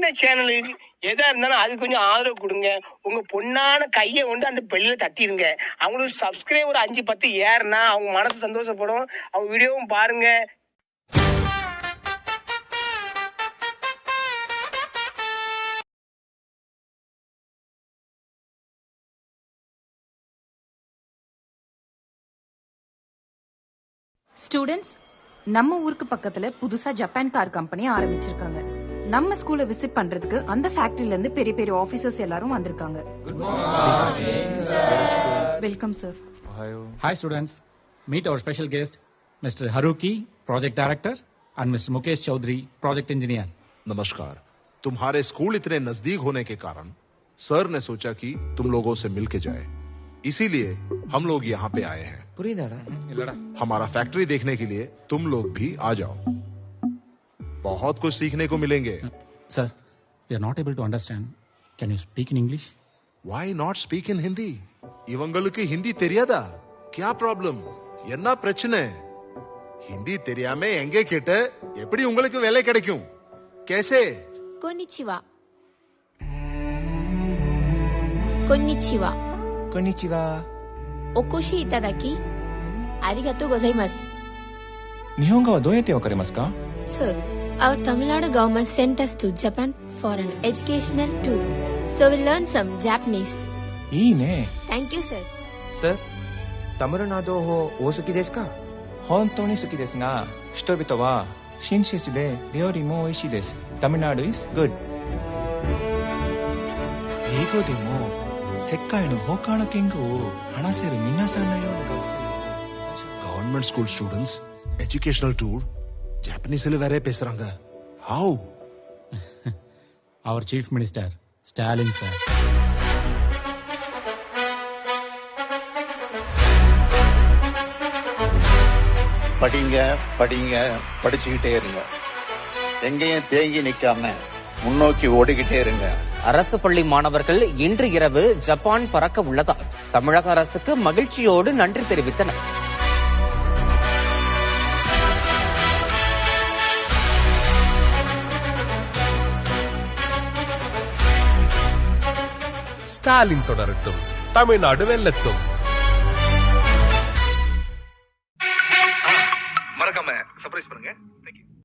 சின்ன சேனலுக்கு எதா இருந்தாலும் அது கொஞ்சம் ஆதரவு கொடுங்க. உங்க பொண்ணான கையை கொண்டு அந்த பெல்லில் தட்டிடுங்க. அவங்களுக்கு சப்ஸ்கிரைபர் 5-10 ஏறுனா அவங்க மனசு சந்தோஷப்படும். அவங்க வீடியோவும் பாருங்க. ஸ்டூடெண்ட்ஸ், நம்ம ஊருக்கு பக்கத்துல புதுசா ஜப்பான் கார் கம்பெனி ஆரம்பிச்சிருக்காங்க. நம்ம ஸ்கூலை விசிட் பண்றதுக்கு அந்த ஃபேக்டரியில இருந்து பெரிய பெரிய ஆபீசர்ஸ் எல்லாரும் வந்திருக்காங்க. Welcome sir. Hi students, meet our special guest Mr. Haruki, project director, and Mr. Mukesh Chaudhary, project engineer. नमस्कार। तुम्हारे स्कूल इतने नजदीक होने के कारण सर ने सोचा कि तुम लोगों से मिलके जाए, इसीलिए हम लोग यहाँ पे आए हैं। हमारा फैक्ट्री देखने के लिए तुम लोग भी आ जाओ, बहुत कुछ सीखने को मिलेंगे। Sir, we are not able to understand. Can you speak in English? Why not speak in Hindi? இவங்களுக்கு ஹிந்தி தெரியாதா? क्या प्रॉब्लम? என்ன பிரச்சனை? ஹிந்தி தெரியாம எங்கே கேட்ட எப்படி உங்களுக்கு வேலை கிடைக்கும்? कैसे? Konnichiwa. Konnichiwa. Konnichiwa. Okoshi itadaki arigatou gozaimasu. 日本語はどうやってわかりますか? Sir, our Tamil Nadu government sent us to Japan for an educational tour. So we'll learn some Japanese. いいね。Thank you, sir. Sir, タミルナド語お好きですか? 本当に好きですが、人々は親切で料理も美味しいです。タミルナド is good. 英語でも世界の他の言語を話せる皆さんのような学生。गवर्नमेंट school students educational tour ஜாப்பனீஸ்ல வேற பேசுறாங்க. How? Our Chief Minister, Stalin sir. படிங்க படிங்க படிச்சுக்கிட்டே இருங்க. எங்கேயும் தேங்கி நிக்காம முன்னோக்கி ஓடிக்கிட்டே இருங்க. அரசு பள்ளி மாணவர்கள் இன்று இரவு ஜப்பான் பறக்க உள்ளதால் தமிழக அரசுக்கு மகிழ்ச்சியோடு நன்றி தெரிவித்தனர். ஸ்டாலின் தொடரட்டும், தமிழ்நாடு வெல்லட்டும்.